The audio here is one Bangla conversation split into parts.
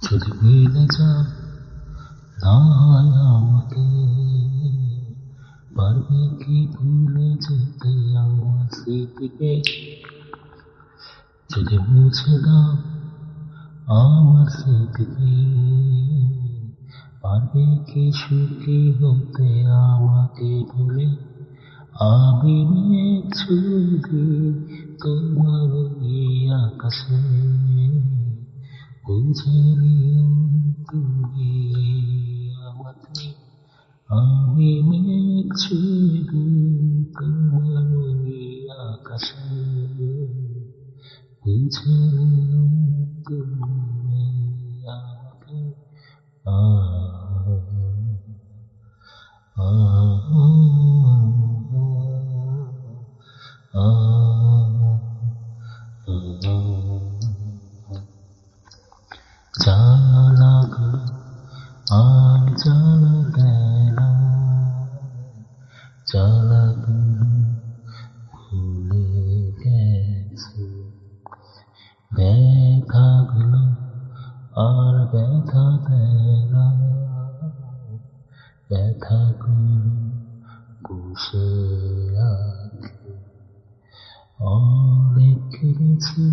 যদি ভুলে যাও না হয় আমাকে, পারবে কি ভুলে যেতে আমার স্মৃতিকে? যদি মুছে দাও আমার স্মৃতিকে, পারবে কি সুখী হতে আমাকে ভুলে? আমি মেঘ ছবি তোমার ওই আকাশে, বুঝে নিও তুমি আমাকে। আমি মেঘ ছবি তোমার ওই আকাশে, বুঝে নিও তুমি আমাকে। জ্বালা লাগলো আর জ্বালা দেয় না, জ্বালাগুলো ভুলে গেছে। ব্যথাগুলো আর ব্যথা দেয় না, ব্যথাগুলো বসে আছে। অনেক কেঁদেছি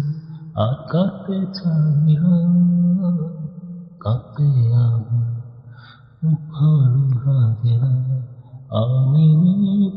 আর কাঁদতে চাই না, কাঁদতে আমার ভালো লাগে না। আমি মেঘ